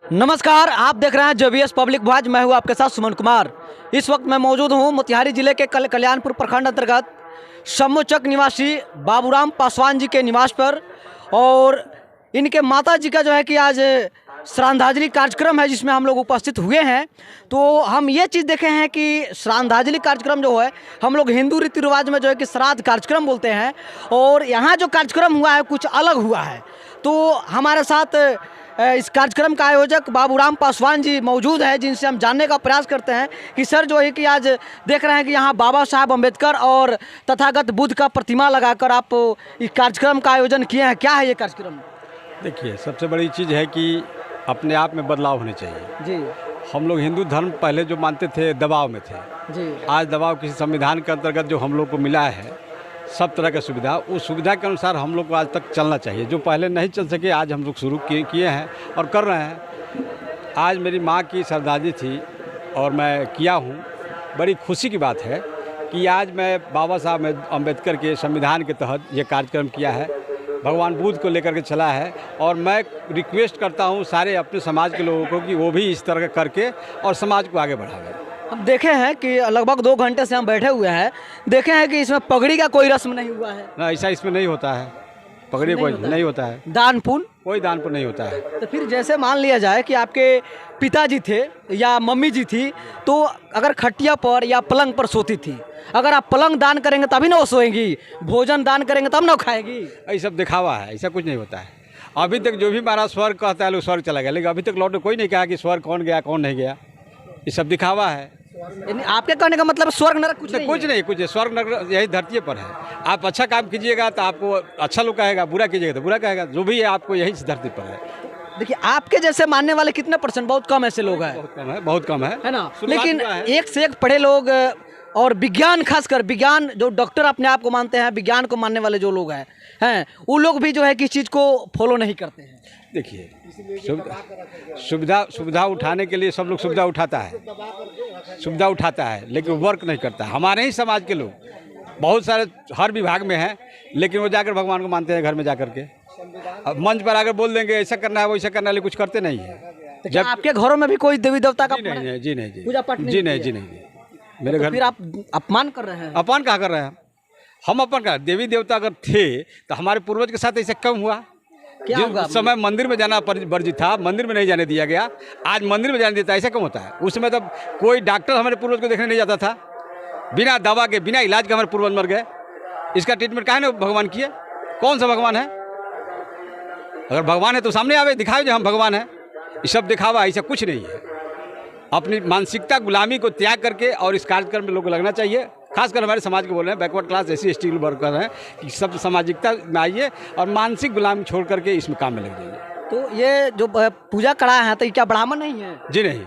नमस्कार, आप देख रहे हैं JBS पब्लिक वॉइस। मैं हूं आपके साथ सुमन कुमार। इस वक्त मैं मौजूद हूं मोतिहारी जिले के कल्याणपुर प्रखंड अंतर्गत सम्मोचक निवासी बाबूराम पासवान जी के निवास पर, और इनके माता जी का जो है कि आज श्रद्धांजलि कार्यक्रम है जिसमें हम लोग उपस्थित हुए हैं। तो हम ये चीज़ देखे हैं कि श्रद्धांजलि कार्यक्रम जो है हम लोग हिंदू रीति रिवाज में जो है कि श्राद्ध कार्यक्रम बोलते हैं, और यहाँ जो कार्यक्रम हुआ है कुछ अलग हुआ है। तो हमारे साथ इस कार्यक्रम का आयोजक बाबूराम पासवान जी मौजूद है, जिनसे हम जानने का प्रयास करते हैं कि सर जो है कि आज देख रहे हैं कि यहाँ बाबा साहब अम्बेडकर और तथागत बुद्ध का प्रतिमा लगाकर आप इस कार्यक्रम का आयोजन किए हैं। क्या है ये कार्यक्रम? देखिए, सबसे बड़ी चीज़ है कि अपने आप में बदलाव होने चाहिए जी हम लोग हिंदू धर्म पहले जो मानते थे दबाव में थे। जी आज दबाव किसी संविधान के अंतर्गत जो हम लोग को मिला है सब तरह का सुविधा, उस सुविधा के अनुसार हम लोग को आज तक चलना चाहिए। जो पहले नहीं चल सके आज हम लोग शुरू किए हैं और कर रहे हैं। आज मेरी माँ की श्रद्धांजलि थी और मैं किया हूँ। बड़ी खुशी की बात है कि आज मैं बाबा साहब अम्बेडकर के संविधान के तहत ये कार्यक्रम किया है, भगवान बुद्ध को लेकर के चला है। और मैं रिक्वेस्ट करता हूँ सारे अपने समाज के लोगों को कि वो भी इस तरह करके और समाज को आगे बढ़ावें। हम देखे हैं कि लगभग 2 घंटे से हम बैठे हुए हैं, देखे हैं कि इसमें पगड़ी का कोई रस्म नहीं हुआ है ना, ऐसा इसमें नहीं होता है। पगड़ी कोई नहीं होता है। दान पुण्य कोई दान पुण्य नहीं होता है। तो फिर जैसे मान लिया जाए कि आपके पिताजी थे या मम्मी जी थी, तो अगर खटिया पर या पलंग पर सोती थी, अगर आप पलंग दान करेंगे तभी ना वो सोएंगी, भोजन दान करेंगे तब ना वो खाएगी। ये सब दिखावा है, ऐसा कुछ नहीं होता है। अभी तक जो भी हमारा स्वर्ग कहता है लोग स्वर्ग चला गया, लेकिन अभी तक लौट कोई नहीं कहा कि स्वर्ग कौन गया कौन नहीं गया। ये सब दिखावा है। यानी आपके कहने का मतलब स्वर्ग नरक कुछ नहीं है? कुछ नहीं। स्वर्ग नरक यही धरती पर है। आप अच्छा काम कीजिएगा तो आपको अच्छा लोग कहेगा, बुरा कीजिएगा तो बुरा कहेगा। जो भी है आपको यही धरती पर है। देखिए, आपके जैसे मानने वाले कितने परसेंट, बहुत कम ऐसे लोग हैं। बहुत कम है ना। लेकिन एक से एक पढ़े लोग और विज्ञान, खासकर विज्ञान, जो डॉक्टर अपने आप को मानते हैं, विज्ञान को मानने वाले जो लोग हैं वो लोग भी जो है किस चीज़ को फॉलो नहीं करते हैं। देखिए, सुविधा उठाने के लिए सब लोग सुविधा उठाता है, लेकिन वर्क नहीं करता। हमारे ही समाज के लोग बहुत सारे हर विभाग में हैं, लेकिन वो जाकर भगवान को मानते हैं घर में जाकर के। अब मंच पर आकर बोल देंगे ऐसा करना है वैसा करना है, लेकिन कुछ करते नहीं है। जब आपके घरों में भी कोई देवी देवता का जी पूजा पाठ नहीं। मेरे घर फिर आप अपमान कर रहे हैं। अपमान कहाँ कर रहे हैं हम अपन का? देवी देवता अगर थे तो हमारे पूर्वज के साथ ऐसा कम हुआ? क्या होगा? उस समय मंदिर में जाना वर्जित था, मंदिर में नहीं जाने दिया गया। आज मंदिर में जाने देता, ऐसा कम होता है? उस समय तब कोई डॉक्टर हमारे पूर्वज को देखने नहीं जाता था। बिना दवा के, बिना इलाज के हमारे पूर्वज मर गए। इसका ट्रीटमेंट काहे ना भगवान किए? कौन सा भगवान है? अगर भगवान है तो सामने आवे, दिखाए जो हम भगवान हैं। ये सब दिखावा, ऐसा कुछ नहीं है। अपनी मानसिकता गुलामी को त्याग करके और इस कार्यक्रम में लोगों को लगना चाहिए। खासकर हमारे समाज को बोल रहे हैं, बैकवर्ड क्लास SC/ST वर्कर हैं, कि सब सामाजिकता में आइए और मानसिक गुलामी छोड़ करके इसमें काम में लग जाइए। तो ये जो पूजा करा है तो ये क्या ब्राह्मण नहीं है? जी नहीं,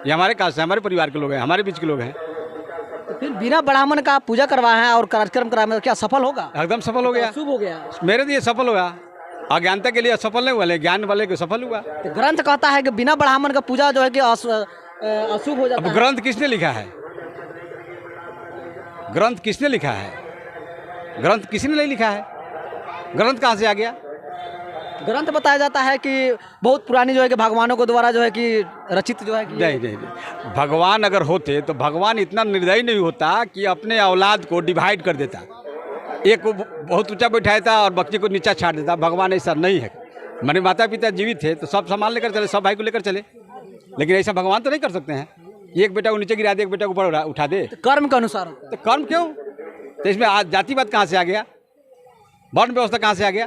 ये हमारे कास्ट है, हमारे परिवार के लोग हैं, हमारे बीच के लोग हैं। तो फिर बिना ब्राह्मण का पूजा करवाए हैं और कार्यक्रम कराए में क्या सफल होगा? एकदम सफल हो गया, शुभ हो गया। मेरे लिए सफल होगा। अज्ञानता के लिए असफल नहीं हुआ, ज्ञान वाले को सफल हुआ। तो ग्रंथ कहता है कि बिना ब्राह्मण का पूजा जो है कि अशुभ हो जाता अब है। ग्रंथ किसने लिखा है? ग्रंथ किसने लिखा है? ग्रंथ किसी ने नहीं लिखा है। ग्रंथ कहाँ से आ गया? ग्रंथ बताया जाता है कि बहुत पुरानी जो है कि भगवानों को द्वारा जो है कि रचित जो है कि नहीं। भगवान अगर होते तो भगवान इतना निर्दयी नहीं होता कि अपने औलाद को डिवाइड कर देता, एक को बहुत ऊंचा बैठाता और बच्चे को नीचा छाड़ देता। भगवान ऐसा नहीं है। मेरे माता पिता जीवित थे तो सब सामान लेकर चले, सब भाई को लेकर चले, लेकिन ऐसा भगवान तो नहीं कर सकते हैं। एक बेटा को नीचे गिरा दे, एक बेटा को ऊपर उठा दे। तो कर्म के अनुसार होता है। तो कर्म क्यों? तो इसमें आज जातिवाद कहाँ से आ गया? वर्ण व्यवस्था कहाँ से आ गया?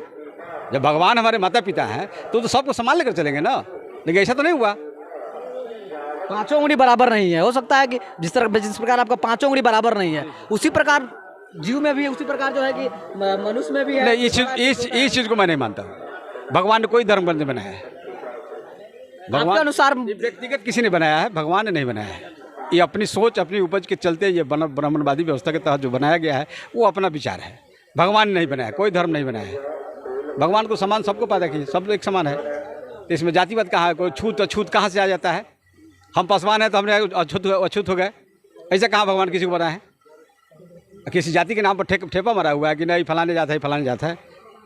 जब भगवान हमारे माता पिता हैं तो सबको संभाल लेकर चलेंगे ना, लेकिन ऐसा तो नहीं हुआ। 5 उंगली बराबर नहीं है। हो सकता है कि जिस प्रकार आपका 5 उंगली बराबर नहीं है, उसी प्रकार जीव में भी है, उसी प्रकार जो है कि मनुष्य में भी है। नहीं, इस चीज़ को मैं नहीं मानता हूँ। भगवान ने कोई धर्म ग्रंथ बनाया है। भगवान के अनुसार व्यक्तिगत किसी ने बनाया है, भगवान ने नहीं बनाया है। ये अपनी सोच, अपनी उपज के चलते ये ब्राह्मणवादी व्यवस्था के तहत जो बनाया गया है वो अपना विचार है। भगवान ने नहीं बनाया, कोई धर्म नहीं बनाया है। भगवान को समान सबको पैदा किए, सब एक समान है। तो इसमें जातिवाद कहाँ है? कोई छूत अछूत कहाँ से आ जाता है? हम पासवान हैं तो हमने अछूत हो गए, ऐसा कहाँ भगवान किसी को बनाया है? किसी जाति के नाम पर ठेपा मरा हुआ है कि नहीं फलाने जाता है फलाने जाता है।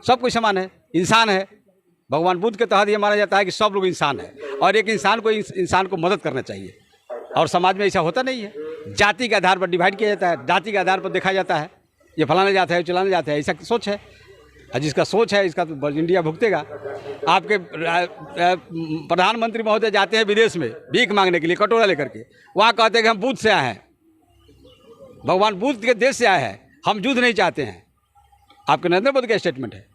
सब कोई समान है, इंसान है। भगवान बुद्ध के तहत ये माना जाता है कि सब लोग इंसान है और एक इंसान को इंसान को मदद करना चाहिए। और समाज में ऐसा होता नहीं है, जाति के आधार पर डिवाइड किया जाता है, जाति के आधार पर देखा जाता है, ये फलाना जाता है चलाना जाता है, ऐसा सोच है। और जिसका सोच है इसका तो इंडिया भुगतेगा। आपके प्रधानमंत्री महोदय जाते हैं विदेश में भीख मांगने के लिए कटोरा लेकर के, वहाँ कहते हैं कि हम बुद्ध से आए हैं, भगवान बुद्ध के देश से आए हैं, हम युद्ध नहीं चाहते हैं। आपके नरेंद्र मोदी का स्टेटमेंट है।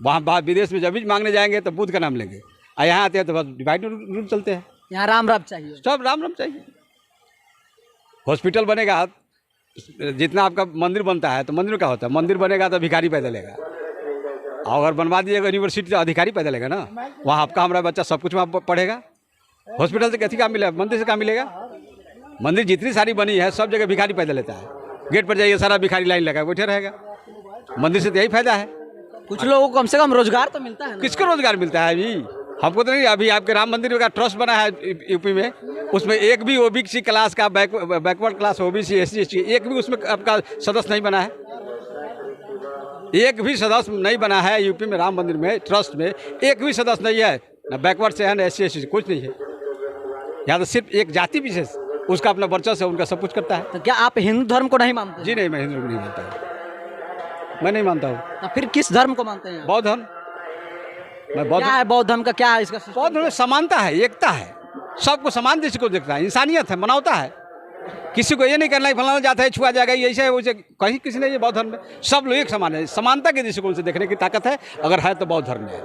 वहाँ बाहर विदेश में जब भी मांगने जाएंगे तो बुद्ध का नाम लेंगे, और यहाँ आते हैं तो बस डिवाइड रूल चलते हैं। यहाँ राम राम चाहिए, सब राम राम चाहिए। हॉस्पिटल बनेगा, जितना आपका मंदिर बनता है तो मंदिर में क्या होता है, मंदिर बनेगा तो भिखारी पैदा लेगा, और अगर बनवा दीजिएगा यूनिवर्सिटी तो अधिकारी पैदा लेगा ना। वहाँ आपका हमारा बच्चा सब कुछ वहाँ पढ़ेगा। हॉस्पिटल से कैसे काम मिलेगा, मंदिर से काम मिलेगा। मंदिर जितनी सारी बनी है सब जगह भिखारी पैदा लेता है। गेट पर जाइए सारा भिखारी लाइन लगा बैठे रहेगा। मंदिर से तो यही फायदा है। कुछ लोगों को कम से कम रोजगार तो मिलता है ना। किसको रोजगार मिलता है अभी, हमको तो नहीं। अभी आपके राम मंदिर का ट्रस्ट बना है यूपी में, उसमें एक भी ओबीसी क्लास का backward class OBC SC ST एक भी उसमें आपका सदस्य नहीं बना है, एक भी सदस्य नहीं बना है यूपी में। राम मंदिर में ट्रस्ट में एक भी सदस्य नहीं है, ना बैकवर्ड से है ना SC ST कुछ नहीं है। यहाँ तो सिर्फ एक जाति विशेष उसका अपना वर्चस्व है, उनका सब कुछ करता है। तो क्या आप हिंदू धर्म को नहीं मानते? जी नहीं, मैं हिंदू नहीं मानता हूँ, मैं नहीं मानता हूँ। तो फिर किस धर्म को मानते हैं? बौद्ध धर्म। मैं बौद्ध क्या है बौद्ध धर्म का, क्या है इसका? बौद्ध धर्म में समानता है, एकता है, सबको समान दृष्टि को देखता है, इंसानियत है, मनावता है। किसी को ये नहीं करना है फलाना जाता है छुआ जाएगा, ये ऐसे है वैसे, कहीं किसी ने ये बौद्ध धर्म में सब लोग एक समान है। समानता के दृष्टिकोण से देखने की ताकत है, अगर है तो बौद्ध धर्म में है,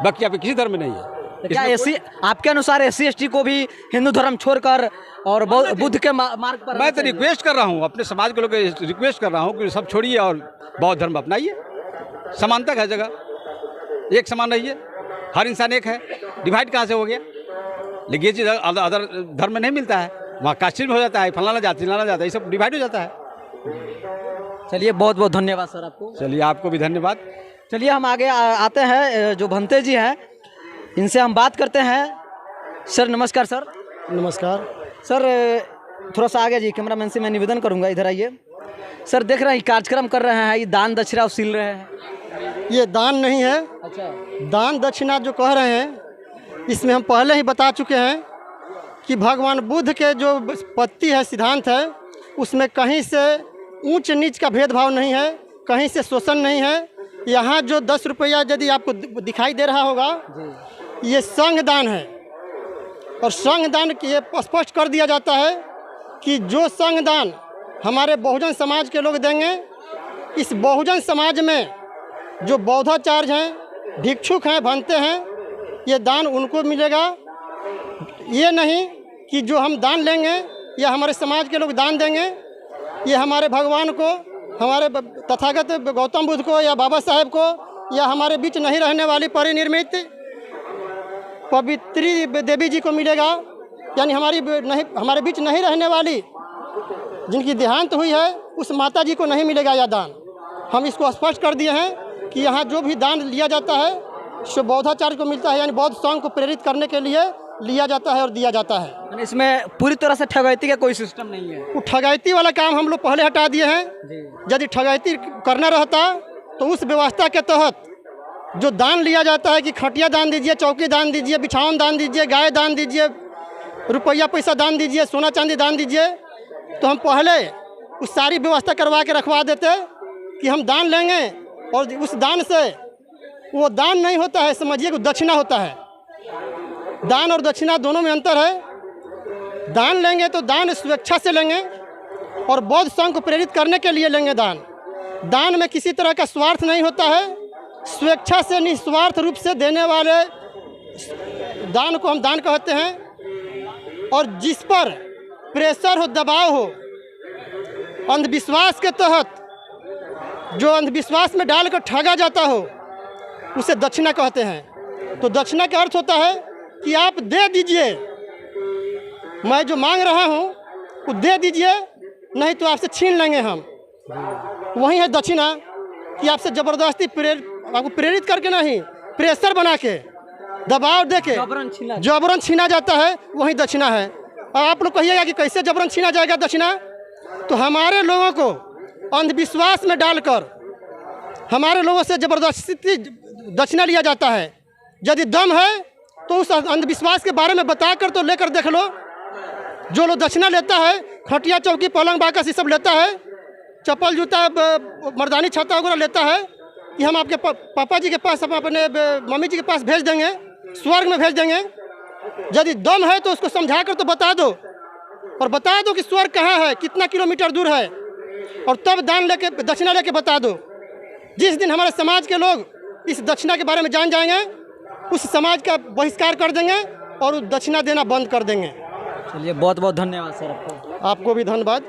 बाकी आप किसी धर्म में नहीं है। तो क्या आपके अनुसार SC ST को भी हिंदू धर्म छोड़कर और बुद्ध के मार्ग पर? मैं तो रिक्वेस्ट कर रहा हूँ, अपने समाज के लोग रिक्वेस्ट कर रहा हूँ कि सब छोड़िए और बौद्ध धर्म अपनाइए। समानता है, जगह एक समान रहिए, हर इंसान एक है। डिवाइड कहाँ से हो गया? लेकिन ये चीज़ अदर धर्म में नहीं मिलता है, वहाँ कास्ट में हो जाता है, फलाना जाति लाना जाता है, ये सब डिवाइड हो जाता है। चलिए बहुत बहुत धन्यवाद सर आपको। चलिए आपको भी धन्यवाद। चलिए हम आगे आते हैं, जो भंते जी हैं इनसे हम बात करते हैं। सर नमस्कार। सर नमस्कार। सर थोड़ा सा आगे जी, कैमरामैन से मैं निवेदन करूंगा, इधर आइए। सर देख रहे हैं कार्यक्रम कर रहे हैं, ये दान दक्षिणा उसील रहे हैं। ये दान नहीं है। अच्छा। दान दक्षिणा जो कह रहे हैं इसमें हम पहले ही बता चुके हैं कि भगवान बुद्ध के जो पत्ति है, सिद्धांत है, उसमें कहीं से ऊंच नीच का भेदभाव नहीं है, कहीं से शोषण नहीं है। यहाँ जो 10 रुपया यदि आपको दिखाई दे रहा होगा, ये संघ दान है, और संघ दान ये स्पष्ट कर दिया जाता है कि जो संघ दान हमारे बहुजन समाज के लोग देंगे, इस बहुजन समाज में जो बौद्धाचार्य हैं, भिक्षुक हैं, भंते हैं, ये दान उनको मिलेगा। ये नहीं कि जो हम दान लेंगे या हमारे समाज के लोग दान देंगे, ये हमारे भगवान को, हमारे तथागत गौतम बुद्ध को या बाबा साहेब को या हमारे बीच नहीं रहने वाली परिनिर्मित पवित्री देवी जी को मिलेगा। यानी हमारे बीच नहीं रहने वाली, जिनकी देहांत हुई है, उस माता जी को नहीं मिलेगा यह दान। हम इसको स्पष्ट कर दिए हैं कि यहाँ जो भी दान लिया जाता है सो बौद्धाचार्य को मिलता है, यानी बौद्ध संघ को प्रेरित करने के लिए लिया जाता है और दिया जाता है। इसमें पूरी तरह से ठगैती का कोई सिस्टम नहीं है। वो ठगैती वाला काम हम लोग पहले हटा दिए हैं। यदि ठगैती करना रहता तो उस व्यवस्था के तहत जो दान लिया जाता है कि खटिया दान दीजिए, चौकी दान दीजिए, बिछावन दान दीजिए, गाय दान दीजिए, रुपया पैसा दान दीजिए, सोना चांदी दान दीजिए, तो हम पहले उस सारी व्यवस्था करवा के रखवा देते कि हम दान लेंगे, और उस दान से वो दान नहीं होता है, समझिए कि दक्षिणा होता है। दान और दक्षिणा दोनों में अंतर है। दान लेंगे तो दान स्वेच्छा से लेंगे और बौद्ध संघ को प्रेरित करने के लिए लेंगे दान। दान में किसी तरह का स्वार्थ नहीं होता है, स्वेच्छा से निस्वार्थ रूप से देने वाले दान को हम दान कहते हैं। और जिस पर प्रेशर हो, दबाव हो, अंधविश्वास के तहत जो अंधविश्वास में डालकर ठगा जाता हो, उसे दक्षिणा कहते हैं। तो दक्षिणा का अर्थ होता है कि आप दे दीजिए, मैं जो मांग रहा हूँ वो दे दीजिए, नहीं तो आपसे छीन लेंगे हम। वही है दक्षिणा, कि आपसे ज़बरदस्ती आपको प्रेरित करके नहीं, प्रेशर बना के, दबाव दे के जबरन छीना जाता है, वही दक्षिणा है। और आप लोग कहिएगा कि कैसे जबरन छीना जाएगा दक्षिणा? तो हमारे लोगों को अंधविश्वास में डालकर हमारे लोगों से ज़बरदस्ती दक्षिणा लिया जाता है। यदि दम है तो उस अंधविश्वास के बारे में बता कर तो लेकर देख लो। जो लोग दक्षिणा लेता है, खटिया चौकी पलंग बाकस ये सब लेता है, चप्पल जूता मर्दानी छाता वगैरह लेता है कि हम आपके पापा जी के पास, हम अपने मम्मी जी के पास भेज देंगे, स्वर्ग में भेज देंगे। यदि दम है तो उसको समझा कर तो बता दो, और बता दो कि स्वर्ग कहाँ है, कितना किलोमीटर दूर है, और तब दान लेके दक्षिणा लेके बता दो। जिस दिन हमारे समाज के लोग इस दक्षिणा के बारे में जान जाएंगे, उस समाज का बहिष्कार कर देंगे और दक्षिणा देना बंद कर देंगे। चलिए बहुत बहुत धन्यवाद सर आपको। आपको भी धन्यवाद।